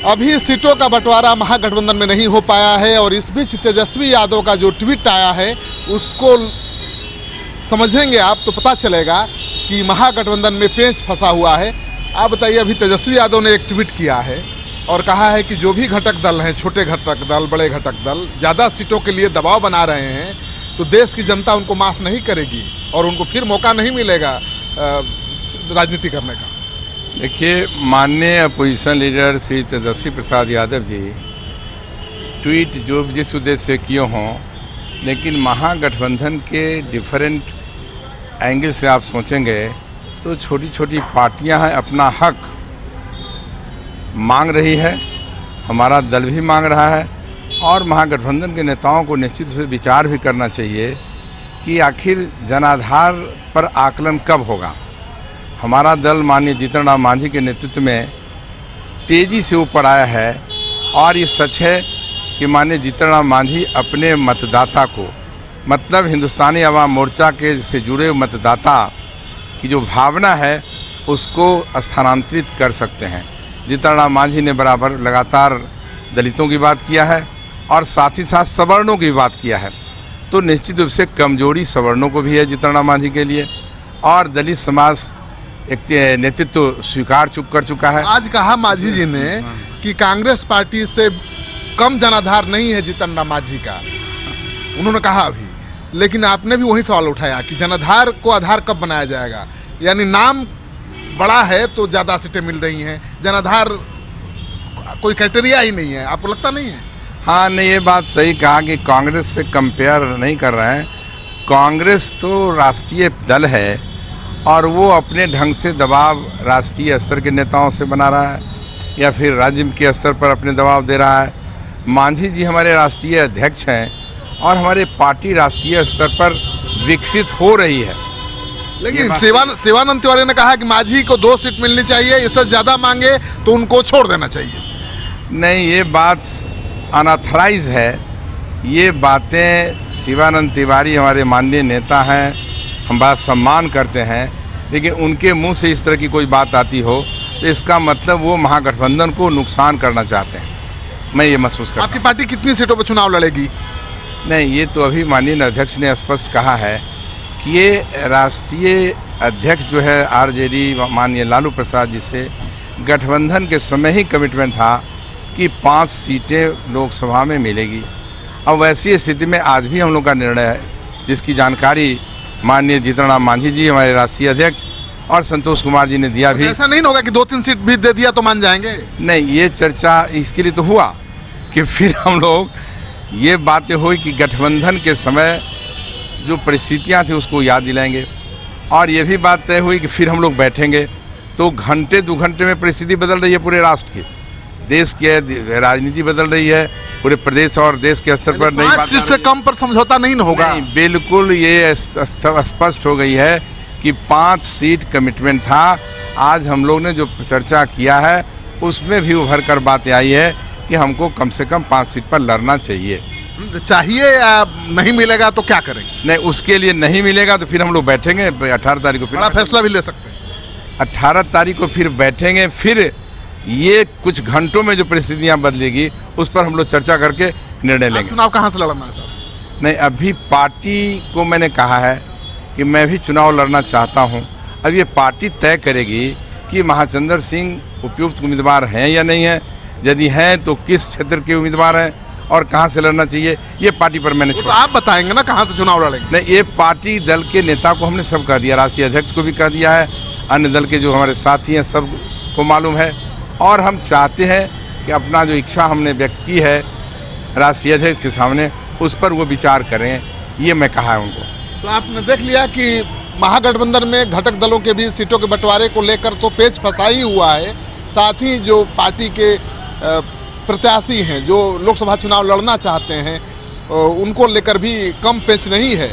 अभी सीटों का बंटवारा महागठबंधन में नहीं हो पाया है और इस बीच तेजस्वी यादव का जो ट्वीट आया है उसको समझेंगे आप तो पता चलेगा कि महागठबंधन में पेंच फंसा हुआ है। आप बताइए, अभी तेजस्वी यादव ने एक ट्वीट किया है और कहा है कि जो भी घटक दल हैं, छोटे घटक दल, बड़े घटक दल, ज़्यादा सीटों के लिए दबाव बना रहे हैं तो देश की जनता उनको माफ़ नहीं करेगी और उनको फिर मौका नहीं मिलेगा राजनीति करने का। देखिए, माननीय opposition leader Shri Tejashwi Prasad Yadav ji tweet जो जिस उद्देश्य से किए हों, लेकिन महागठबंधन के डिफरेंट एंगल से आप सोचेंगे तो छोटी छोटी पार्टियां हैं, अपना हक मांग रही है, हमारा दल भी मांग रहा है और महागठबंधन के नेताओं को निश्चित रूप से विचार भी करना चाहिए कि आखिर जनाधार पर आकलन कब होगा। हमारा दल माननीय जीतन राम मांझी के नेतृत्व में तेज़ी से ऊपर आया है और ये सच है कि माननीय जीतन राम मांझी अपने मतदाता को, मतलब हिंदुस्तानी अवाम मोर्चा के से जुड़े मतदाता की जो भावना है उसको स्थानांतरित कर सकते हैं। जीतन राम मांझी ने बराबर लगातार दलितों की बात किया है और साथ ही साथ सवर्णों की बात किया है, तो निश्चित रूप से कमजोरी सवर्णों को भी है जीतन राम मांझी के लिए और दलित समाज एक नेतृत्व स्वीकार कर चुका है। आज कहा मांझी जी ने कि कांग्रेस पार्टी से कम जनाधार नहीं है जीतन राम मांझी का, उन्होंने कहा अभी, लेकिन आपने भी वही सवाल उठाया कि जनाधार को आधार कब बनाया जाएगा, यानी नाम बड़ा है तो ज़्यादा सीटें मिल रही हैं, जनाधार कोई क्राइटेरिया ही नहीं है, आपको लगता नहीं है? हाँ, नहीं, ये बात सही कहा कि कांग्रेस से कंपेयर नहीं कर रहे हैं। कांग्रेस तो राष्ट्रीय दल है और वो अपने ढंग से दबाव राष्ट्रीय स्तर के नेताओं से बना रहा है या फिर राज्य के स्तर पर अपने दबाव दे रहा है। मांझी जी हमारे राष्ट्रीय अध्यक्ष हैं और हमारे पार्टी राष्ट्रीय स्तर पर विकसित हो रही है। लेकिन शिवानंद तिवारी ने कहा कि मांझी को 2 सीट मिलनी चाहिए, इससे ज़्यादा मांगे तो उनको छोड़ देना चाहिए। नहीं, ये बात अनऑथराइज है। ये बातें शिवानंद तिवारी हमारे माननीय नेता हैं, हम बड़ा सम्मान करते हैं, लेकिन उनके मुंह से इस तरह की कोई बात आती हो तो इसका मतलब वो महागठबंधन को नुकसान करना चाहते हैं। मैं ये महसूस करता हूं। आपकी पार्टी कितनी सीटों पर चुनाव लड़ेगी? नहीं, ये तो अभी माननीय अध्यक्ष ने स्पष्ट कहा है कि ये राष्ट्रीय अध्यक्ष जो है आरजेडी माननीय लालू प्रसाद जी से गठबंधन के समय ही कमिटमेंट था कि 5 सीटें लोकसभा में मिलेगी। अब वैसी स्थिति में आज भी हम लोग का निर्णय है, जिसकी जानकारी माननीय जीतन राम मांझी जी हमारे राष्ट्रीय अध्यक्ष और संतोष कुमार जी ने दिया भी। ऐसा नहीं होगा कि 2-3 सीट भी दे दिया तो मान जाएंगे? नहीं, ये चर्चा इसके लिए तो हुआ कि फिर हम लोग ये बातें हुई कि गठबंधन के समय जो परिस्थितियां थी उसको याद दिलाएंगे और ये भी बात तय हुई कि फिर हम लोग बैठेंगे। तो घंटे 2 घंटे में परिस्थिति बदल रही है पूरे राष्ट्र की, देश की राजनीति बदल रही है, पूरे प्रदेश और देश के स्तर पर। 5 सीट से कम पर समझौता नहीं होगा? नहीं, बिल्कुल ये स्पष्ट हो गई है कि 5 सीट कमिटमेंट था। आज हम लोग ने जो चर्चा किया है उसमें भी उभर कर बात आई है कि हमको कम से कम 5 सीट पर लड़ना चाहिए। या नहीं मिलेगा तो क्या करेंगे? नहीं, उसके लिए नहीं मिलेगा तो फिर हम लोग बैठेंगे 18 तारीख को, बड़ा फैसला भी ले सकते हैं। 18 तारीख को फिर बैठेंगे, फिर ये कुछ घंटों में जो परिस्थितियां बदलेगी उस पर हम लोग चर्चा करके निर्णय लेंगे। चुनाव कहाँ से लड़ना है? नहीं, अभी पार्टी को मैंने कहा है कि मैं भी चुनाव लड़ना चाहता हूं। अब ये पार्टी तय करेगी कि महाचंद्र सिंह उपयुक्त उम्मीदवार हैं या नहीं है, यदि हैं तो किस क्षेत्र के उम्मीदवार हैं और कहां से लड़ना चाहिए, ये पार्टी पर मैंने तो आप बताएंगे ना कहां से चुनाव लड़ेंगे? नहीं, ये पार्टी दल के नेता को हमने सब कह दिया, राष्ट्रीय अध्यक्ष को भी कह दिया है, अन्य दल के जो हमारे साथी हैं सब को मालूम है और हम चाहते हैं कि अपना जो इच्छा हमने व्यक्त की है राष्ट्रीय अध्यक्ष के सामने उस पर वो विचार करें, ये मैं कहा है उनको। तो आपने देख लिया कि महागठबंधन में घटक दलों के बीच सीटों के बंटवारे को लेकर तो पेच फंसा ही हुआ है, साथ ही जो पार्टी के प्रत्याशी हैं जो लोकसभा चुनाव लड़ना चाहते हैं उनको लेकर भी कम पेच नहीं है।